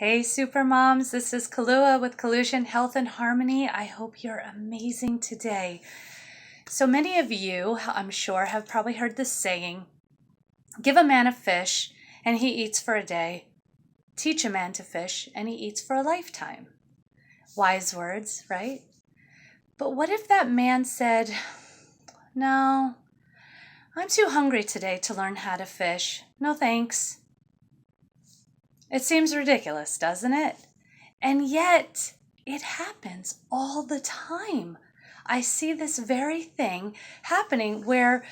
Hey, super moms, this is Kalua with Collusion Health and Harmony. I hope you're amazing today. So many of you, I'm sure, have probably heard this saying, give a man a fish and he eats for a day. Teach a man to fish and he eats for a lifetime. Wise words, right? But what if that man said, no, I'm too hungry today to learn how to fish. No thanks. It seems ridiculous, doesn't it? And yet, it happens all the time. I see this very thing happening where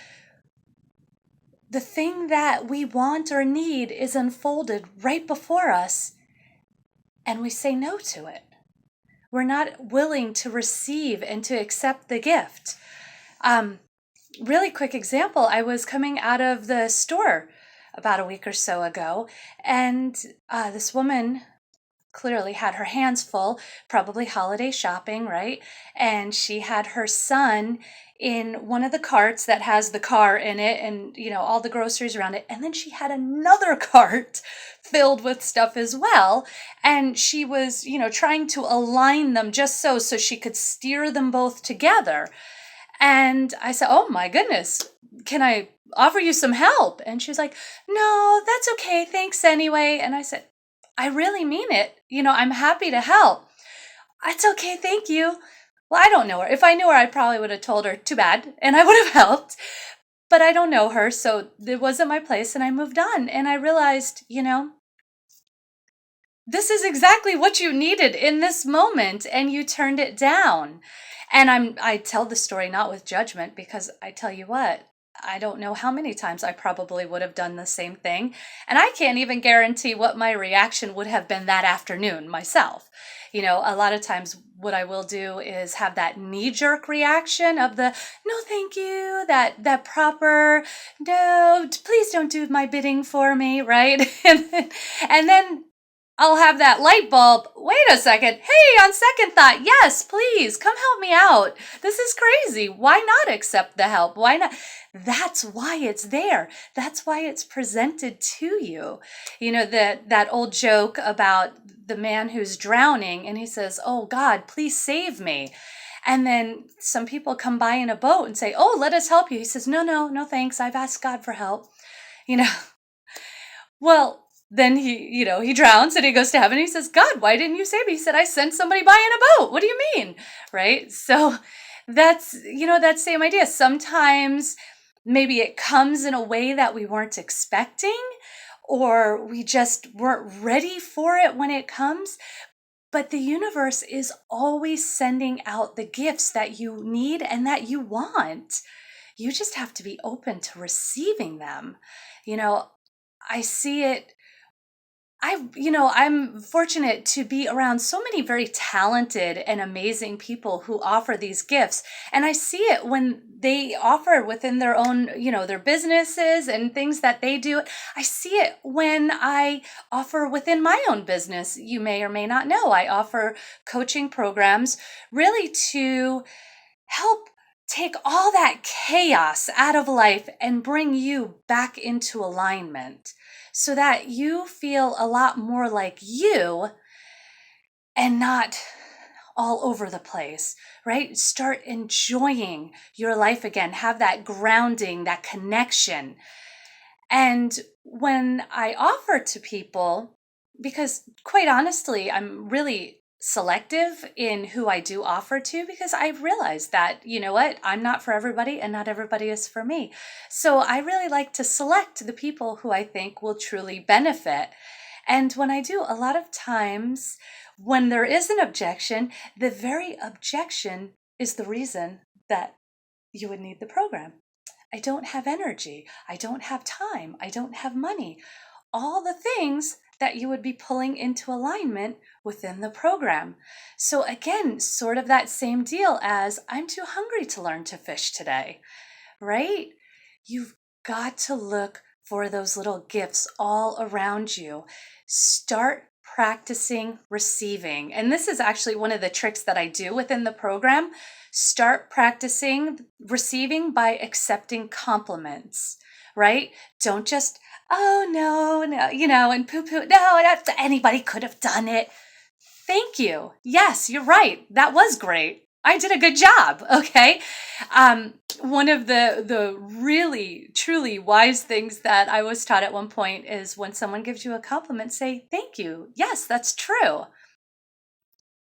the thing that we want or need is unfolded right before us, and we say no to it. We're not willing to receive and to accept the gift. Really quick example, I was coming out of the store about a week or so ago, and this woman clearly had her hands full, probably holiday shopping, right? And she had her son in one of the carts that has the car in it and, all the groceries around it. And then she had another cart filled with stuff as well. And she was, trying to align them just so she could steer them both together. And I said, oh my goodness, can I offer you some help? And she's like, no, that's okay. Thanks anyway. And I said, I really mean it. I'm happy to help. It's okay. Thank you. Well, I don't know her. If I knew her, I probably would have told her too bad and I would have helped. But I don't know her. So it wasn't my place and I moved on. And I realized, this is exactly what you needed in this moment and you turned it down. And I tell the story not with judgment because I tell you what, I don't know how many times I probably would have done the same thing. And I can't even guarantee what my reaction would have been that afternoon myself. A lot of times what I will do is have that knee-jerk reaction of the, no, thank you, that proper, no, please don't do my bidding for me, right? And then I'll have that light bulb. Wait a second. Hey, on second thought, yes, please come help me out. This is crazy. Why not accept the help? Why not? That's why it's there. That's why it's presented to you. That old joke about the man who's drowning and he says, oh God, please save me. And then some people come by in a boat and say, oh, let us help you. He says, no, thanks. I've asked God for help. Well, then he drowns and he goes to heaven. And he says, God, why didn't you save me? He said, I sent somebody by in a boat. What do you mean? Right? So that's, that same idea. Sometimes maybe it comes in a way that we weren't expecting, or we just weren't ready for it when it comes. But the universe is always sending out the gifts that you need and that you want. You just have to be open to receiving them. I see it. I'm fortunate to be around so many very talented and amazing people who offer these gifts. And I see it when they offer within their own, their businesses and things that they do. I see it when I offer within my own business. You may or may not know, I offer coaching programs really to help take all that chaos out of life and bring you back into alignment so that you feel a lot more like you and not all over the place, right? Start enjoying your life again. Have that grounding, that connection. And when I offer to people, because quite honestly, I'm really selective in who I do offer to because I realize that, I'm not for everybody and not everybody is for me. So I really like to select the people who I think will truly benefit. And when I do, a lot of times when there is an objection, the very objection is the reason that you would need the program. I don't have energy. I don't have time. I don't have money. All the things that you would be pulling into alignment within the program. So again, sort of that same deal as I'm too hungry to learn to fish today, right? You've got to look for those little gifts all around you. Start practicing receiving. And this is actually one of the tricks that I do within the program. Start practicing receiving by accepting compliments, right? Don't just oh, no, no, and poo poo. No, anybody could have done it. Thank you. Yes, you're right. That was great. I did a good job. Okay. One of the really truly wise things that I was taught at one point is when someone gives you a compliment, say thank you. Yes, that's true.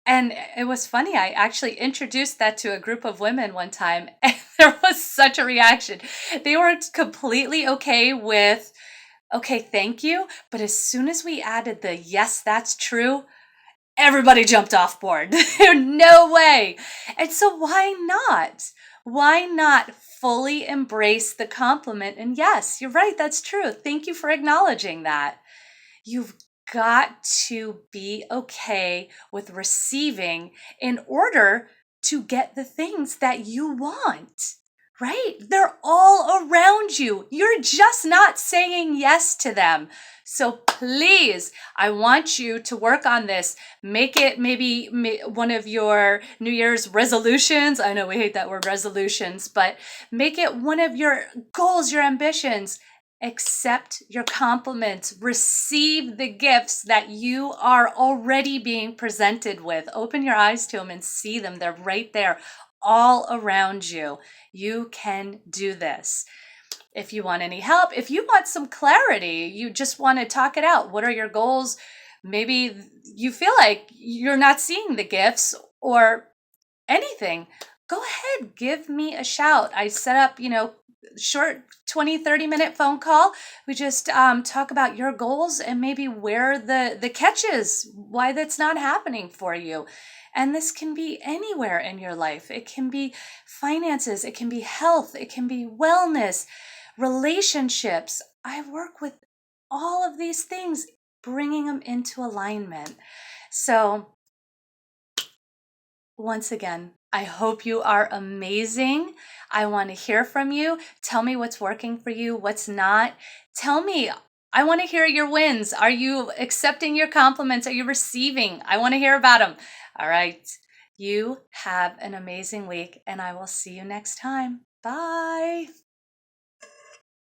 And it was funny. I actually introduced that to a group of women one time, and there was such a reaction. They were completely okay with, okay, thank you. But as soon as we added the yes, that's true, everybody jumped off board. No way. And so why not? Why not fully embrace the compliment? And yes, you're right. That's true. Thank you for acknowledging that. You've got to be okay with receiving in order to get the things that you want, right? They're all around you. You're just not saying yes to them. So please, I want you to work on this. Make it maybe one of your New Year's resolutions. I know we hate that word resolutions, but make it one of your goals, your ambitions. Accept your compliments. Receive the gifts that you are already being presented with. Open your eyes to them and see them. They're right there, all around you. You can do this. If you want any help, if you want some clarity, you just want to talk it out. What are your goals? Maybe you feel like you're not seeing the gifts or anything. Go ahead, give me a shout. I set up, short 20-30 minute phone call. We just talk about your goals and maybe where the catch is, why that's not happening for you. And this can be anywhere in your life. It can be finances, it can be health, it can be wellness, relationships. I work with all of these things, bringing them into alignment. So once again, I hope you are amazing. I want to hear from you. Tell me what's working for you, what's not. Tell me, I want to hear your wins. Are you accepting your compliments? Are you receiving? I want to hear about them. All right. You have an amazing week, and I will see you next time. Bye.